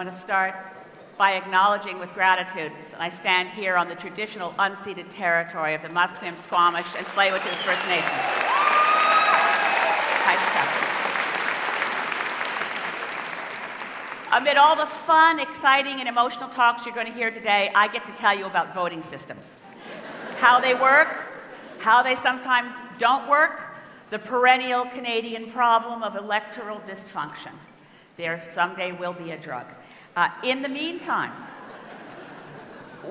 want to start by acknowledging with gratitude that I stand here on the traditional unceded territory of the Musqueam, Squamish, and Tsleil-Waututh First Nations. Amid all the fun, exciting, and emotional talks you're going to hear today, I get to tell you about voting systems. How they work, how they sometimes don't work, the perennial Canadian problem of electoral dysfunction. There someday will be a drug. In the meantime,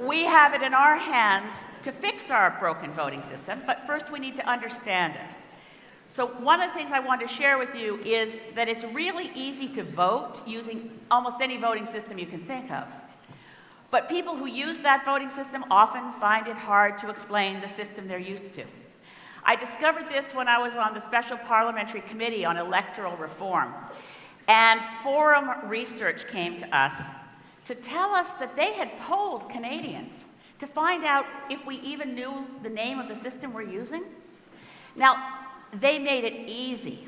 we have it in our hands to fix our broken voting system, but first we need to understand it. So one of the things I want to share with you is that it's really easy to vote using almost any voting system you can think of. But people who use that voting system often find it hard to explain the system they're used to. I discovered this when I was on the Special Parliamentary Committee on Electoral Reform. And Forum Research came to us to tell us that they had polled Canadians to find out if we even knew the name of the system we're using. Now, they made it easy.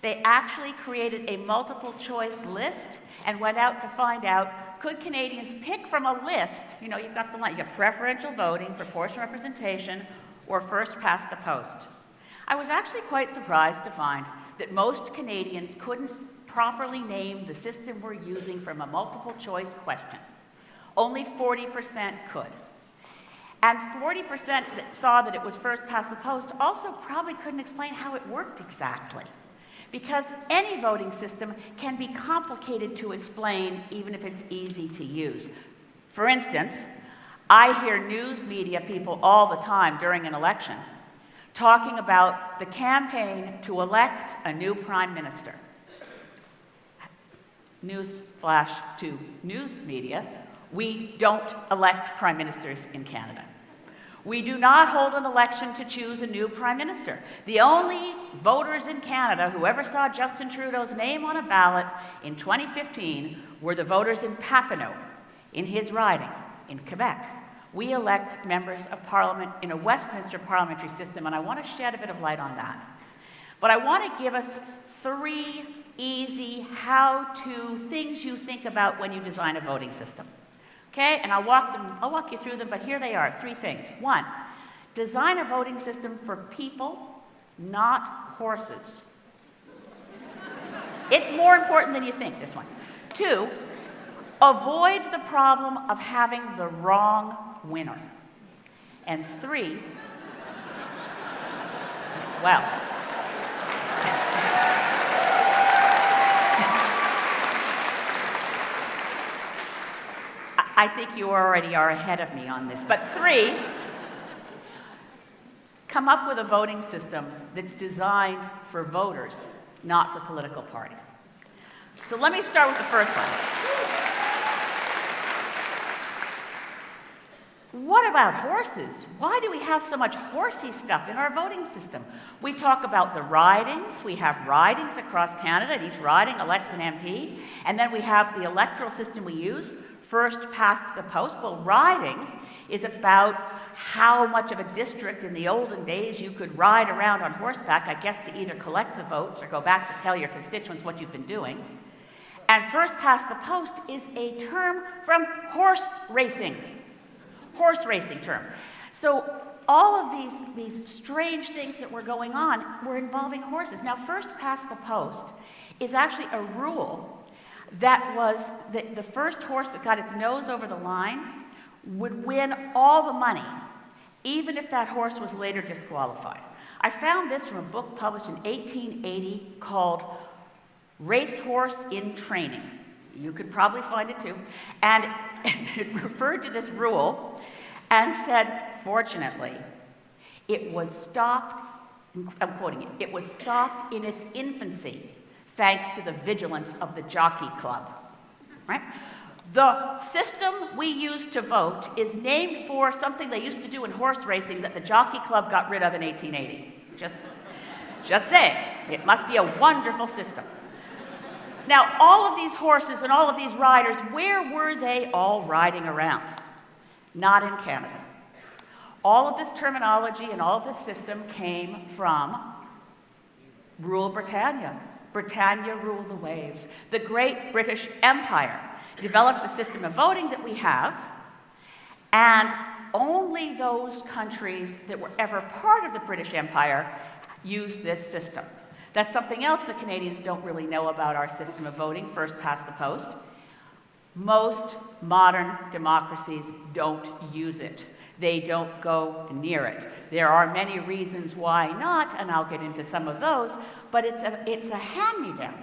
They actually created a multiple choice list and went out to find out, could Canadians pick from a list? You know, you've got the line, you got preferential voting, proportional representation, or first past the post. I was actually quite surprised to find that most Canadians couldn't properly name the system we're using from a multiple choice question. Only 40% could. And 40% that saw that it was first past the post also probably couldn't explain how it worked exactly. Because any voting system can be complicated to explain even if it's easy to use. For instance, I hear news media people all the time during an election talking about the campaign to elect a new prime minister. News flash to news media, we don't elect prime ministers in Canada. We do not hold an election to choose a new prime minister. The only voters in Canada who ever saw Justin Trudeau's name on a ballot in 2015 were the voters in Papineau, in his riding, in Quebec. We elect members of Parliament in a Westminster parliamentary system, and I want to shed a bit of light on that. But I want to give us 3 easy how-to things you think about when you design a voting system. Okay, and I'll walk you through them, but here they are, 3 things. 1, design a voting system for people, not horses. It's more important than you think, this one. 2, avoid the problem of having the wrong winner. And 3, well, I think you already are ahead of me on this. But 3, come up with a voting system that's designed for voters, not for political parties. So let me start with the first one. What about horses? Why do we have so much horsey stuff in our voting system? We talk about the ridings. We have ridings across Canada, and each riding elects an MP. And then we have the electoral system we use, first past the post. Well, riding is about how much of a district in the olden days you could ride around on horseback, I guess to either collect the votes or go back to tell your constituents what you've been doing. And first past the post is a term from horse racing term. So all of these strange things that were going on were involving horses. Now, first past the post is actually a rule that was that the first horse that got its nose over the line would win all the money, even if that horse was later disqualified. I found this from a book published in 1880 called Racehorse in Training. You could probably find it too. And it referred to this rule and said, fortunately, it was stopped, I'm quoting it, it was stopped in its infancy thanks to the vigilance of the Jockey Club, right? The system we use to vote is named for something they used to do in horse racing that the Jockey Club got rid of in 1880. Just saying, it must be a wonderful system. Now, all of these horses and all of these riders, where were they all riding around? Not in Canada. All of this terminology and all of this system came from rural Britannia, Britannia ruled the waves. The great British Empire developed the system of voting that we have, and only those countries that were ever part of the British Empire used this system. That's something else the Canadians don't really know about our system of voting, first past the post. Most modern democracies don't use it. They don't go near it. There are many reasons why not, and I'll get into some of those, but it's a hand-me-down.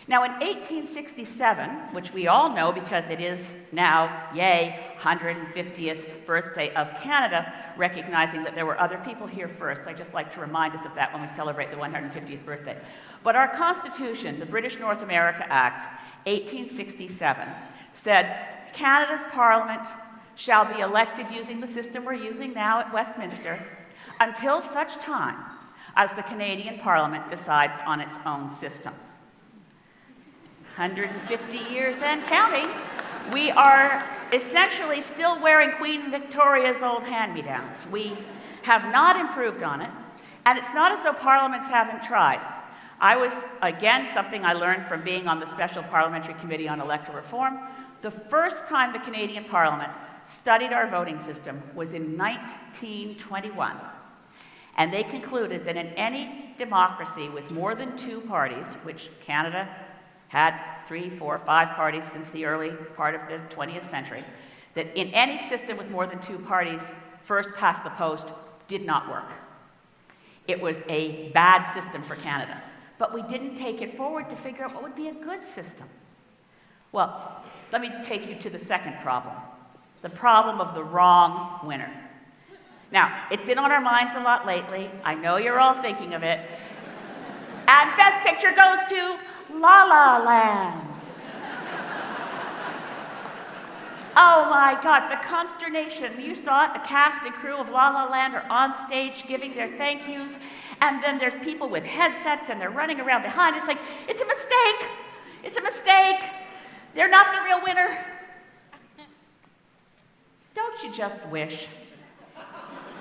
Now, in 1867, which we all know because it is now, yay, 150th birthday of Canada, recognizing that there were other people here first. I just like to remind us of that when we celebrate the 150th birthday. But our Constitution, the British North America Act, 1867, said Canada's Parliament shall be elected using the system we're using now at Westminster until such time as the Canadian Parliament decides on its own system. 150 years and counting, we are essentially still wearing Queen Victoria's old hand-me-downs. We have not improved on it, and it's not as though parliaments haven't tried. I was, again, something I learned from being on the Special Parliamentary Committee on Electoral Reform. The first time the Canadian Parliament studied our voting system was in 1921. And they concluded that in any democracy with more than two parties, which Canada had 3, 4, 5 parties since the early part of the 20th century, that in any system with more than two parties, first past the post did not work. It was a bad system for Canada. But we didn't take it forward to figure out what would be a good system. Well, let me take you to the second problem, the problem of the wrong winner. Now, it's been on our minds a lot lately. I know you're all thinking of it. And Best Picture goes to La La Land. Oh my God, the consternation. You saw it, the cast and crew of La La Land are on stage giving their thank yous, and then there's people with headsets and they're running around behind. It's like, it's a mistake. It's a mistake. They're not the real winner. Don't you just wish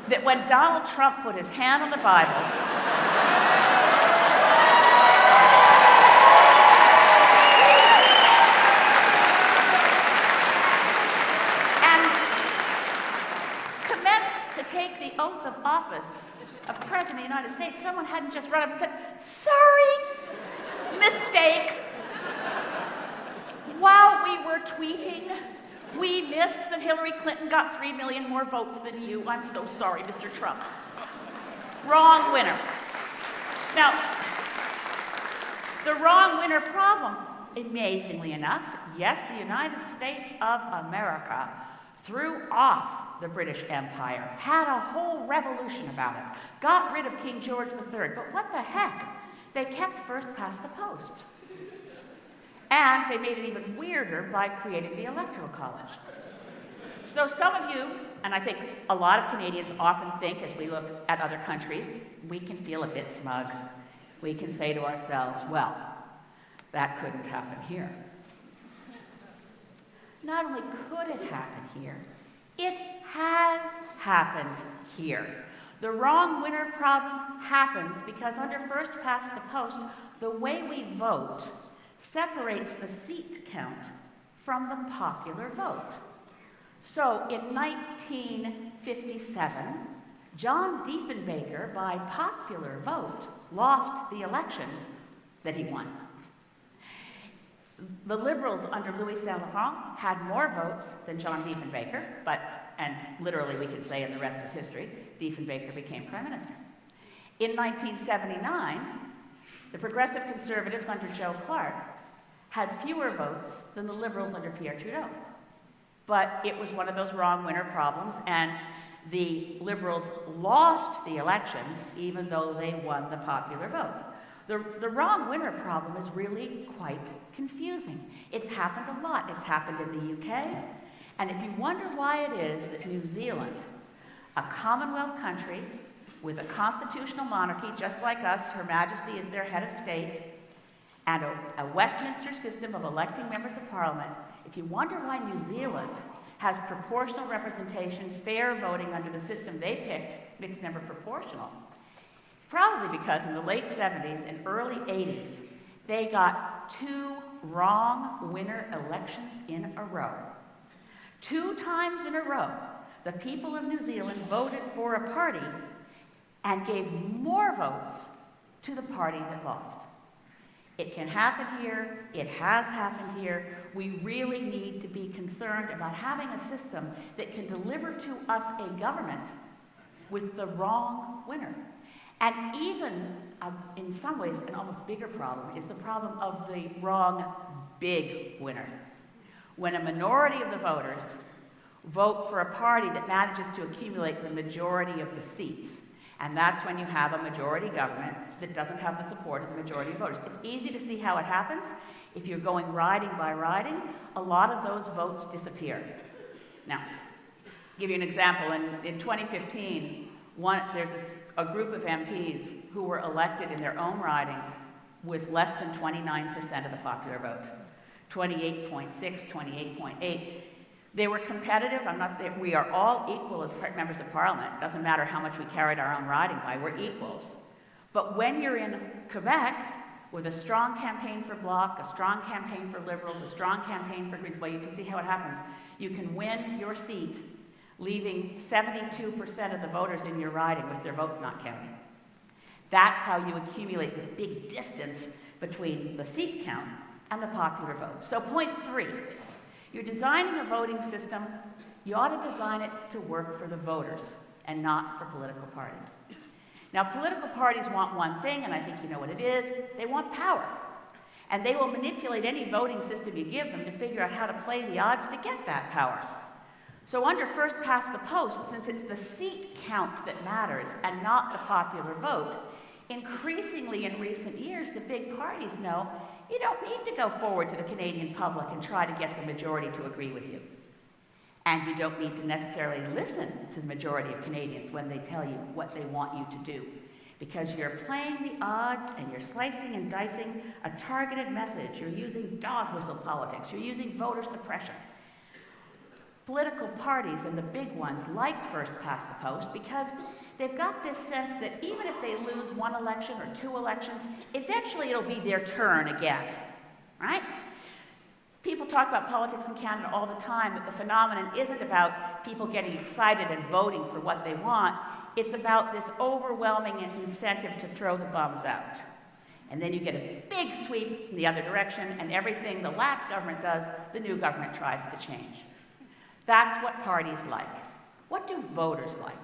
that when Donald Trump put his hand on the Bible, take the oath of office of President of the United States, someone hadn't just run up and said, sorry, mistake. While we were tweeting, we missed that Hillary Clinton got 3 million more votes than you. I'm so sorry, Mr. Trump. Wrong winner. Now, the wrong winner problem, amazingly enough, yes, the United States of America threw off the British Empire, had a whole revolution about it, got rid of King George III, but what the heck? They kept first past the post. And they made it even weirder by creating the Electoral College. So some of you, and I think a lot of Canadians often think as we look at other countries, we can feel a bit smug. We can say to ourselves, well, that couldn't happen here. Not only could it happen here, it has happened here. The wrong winner problem happens because under first past the post, the way we vote separates the seat count from the popular vote. So in 1957, John Diefenbaker, by popular vote, lost the election that he won. The Liberals under Louis Saint-Laurent had more votes than John Diefenbaker, and literally we could say, and the rest is history, Diefenbaker became Prime Minister. In 1979, the Progressive Conservatives under Joe Clark had fewer votes than the Liberals under Pierre Trudeau. But it was one of those wrong winner problems, and the Liberals lost the election even though they won the popular vote. The wrong winner problem is really quite confusing. It's happened a lot. It's happened in the UK. And if you wonder why it is that New Zealand, a Commonwealth country with a constitutional monarchy just like us, Her Majesty is their head of state, and a Westminster system of electing members of Parliament, if you wonder why New Zealand has proportional representation, fair voting under the system they picked, mixed member proportional, probably because in the late 70s and early 80s, They got 2 wrong winner elections in a row. 2 times in a row, the people of New Zealand voted for a party and gave more votes to the party that lost. It can happen here. It has happened here. We really need to be concerned about having a system that can deliver to us a government with the wrong winner. And even, in some ways, an almost bigger problem is the problem of the wrong big winner. When a minority of the voters vote for a party that manages to accumulate the majority of the seats, and that's when you have a majority government that doesn't have the support of the majority of voters. It's easy to see how it happens. If you're going riding by riding, a lot of those votes disappear. Now, I'll give you an example. In 2015, there's a group of MPs who were elected in their own ridings with less than 29% of the popular vote. 28.6, 28.8. They were competitive. I'm not saying we are all equal as members of parliament. It doesn't matter how much we carried our own riding by, we're equals. But when you're in Quebec with a strong campaign for Bloc, a strong campaign for Liberals, a strong campaign for Greens, well, you can see how it happens. You can win your seat, leaving 72% of the voters in your riding with their votes not counting. That's how you accumulate this big distance between the seat count and the popular vote. So point 3. You're designing a voting system, you ought to design it to work for the voters and not for political parties. Now, political parties want one thing, and I think you know what it is. They want power. And they will manipulate any voting system you give them to figure out how to play the odds to get that power. So under first past the post, since it's the seat count that matters and not the popular vote, increasingly in recent years, the big parties know you don't need to go forward to the Canadian public and try to get the majority to agree with you. And you don't need to necessarily listen to the majority of Canadians when they tell you what they want you to do, because you're playing the odds and you're slicing and dicing a targeted message. You're using dog whistle politics. You're using voter suppression. Political parties and the big ones like first past the post because they've got this sense that even if they lose 1 election or 2 elections, eventually it'll be their turn again, right? People talk about politics in Canada all the time, but the phenomenon isn't about people getting excited and voting for what they want. It's about this overwhelming incentive to throw the bums out. And then you get a big sweep in the other direction, and everything the last government does, the new government tries to change. That's what parties like. What do voters like?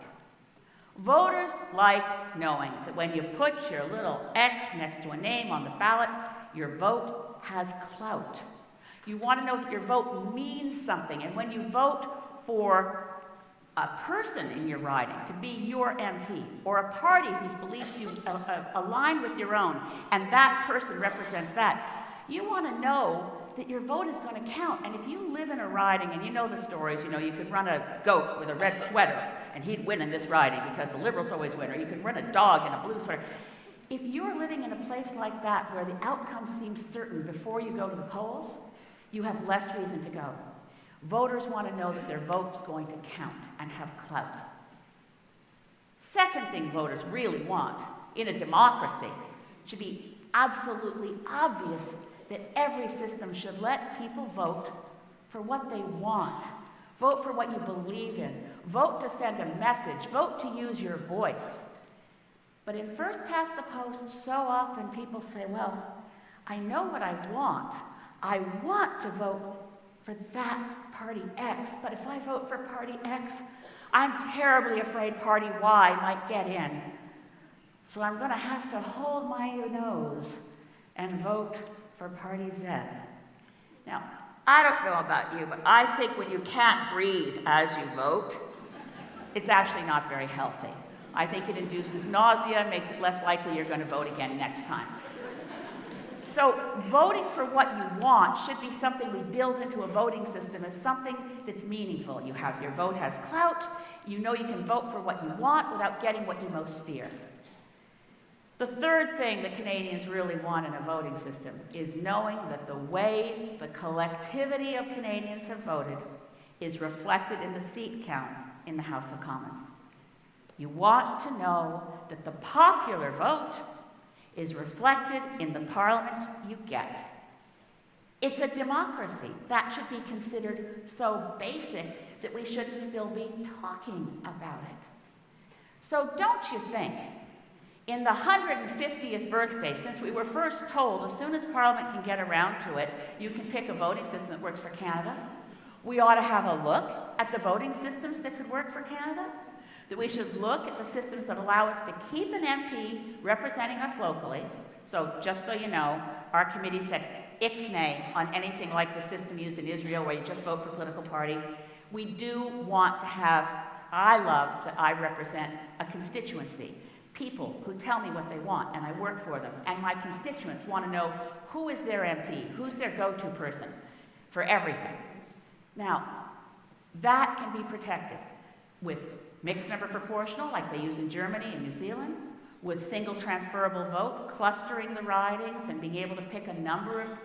Voters like knowing that when you put your little X next to a name on the ballot, your vote has clout. You want to know that your vote means something, and when you vote for a person in your riding to be your MP, or a party whose beliefs you align with your own, and that person represents that, you want to know that your vote is going to count. And if you live in a riding, and you know the stories, you know, you could run a goat with a red sweater, and he'd win in this riding because the Liberals always win, or you could run a dog in a blue sweater. If you're living in a place like that where the outcome seems certain before you go to the polls, you have less reason to go. Voters want to know that their vote's going to count and have clout. Second thing voters really want in a democracy should be absolutely obvious that every system should let people vote for what they want. Vote for what you believe in. Vote to send a message. Vote to use your voice. But in first past the post, so often people say, well, I know what I want. I want to vote for that party X, but if I vote for party X, I'm terribly afraid party Y might get in. So I'm going to have to hold my nose and vote for party Z. Now, I don't know about you, but I think when you can't breathe as you vote, it's actually not very healthy. I think it induces nausea, makes it less likely you're going to vote again next time. So voting for what you want should be something we build into a voting system as something that's meaningful. You have your vote has clout. You know you can vote for what you want without getting what you most fear. The third thing that Canadians really want in a voting system is knowing that the way the collectivity of Canadians have voted is reflected in the seat count in the House of Commons. You want to know that the popular vote is reflected in the parliament you get. It's a democracy. That should be considered so basic that we shouldn't still be talking about it. So don't you think, in the 150th birthday, since we were first told as soon as Parliament can get around to it, you can pick a voting system that works for Canada, we ought to have a look at the voting systems that could work for Canada? That we should look at the systems that allow us to keep an MP representing us locally. So just so you know, our committee said ixnay on anything like the system used in Israel where you just vote for a political party. We do want to have, I love that I represent a constituency, people who tell me what they want and I work for them. And my constituents want to know who is their MP, who's their go-to person for everything. Now, that can be protected with mixed number proportional, like they use in Germany and New Zealand, with single transferable vote, clustering the ridings and being able to pick a number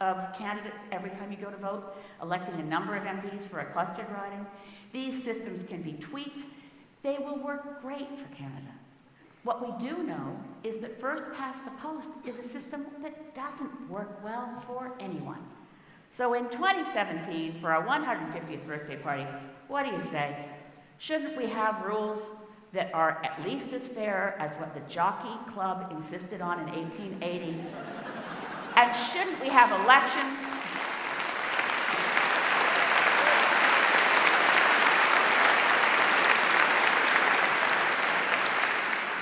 of candidates every time you go to vote, electing a number of MPs for a clustered riding. These systems can be tweaked. They will work great for Canada. What we do know is that first past the post is a system that doesn't work well for anyone. So in 2017, for our 150th birthday party, what do you say? Shouldn't we have rules that are at least as fair as what the Jockey Club insisted on in 1880? And shouldn't we have elections?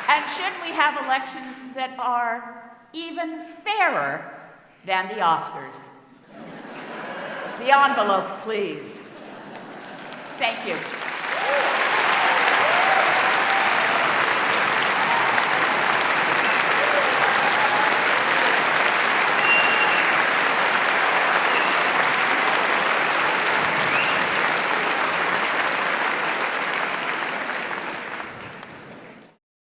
And shouldn't we have elections that are even fairer than the Oscars? The envelope, please. Thank you.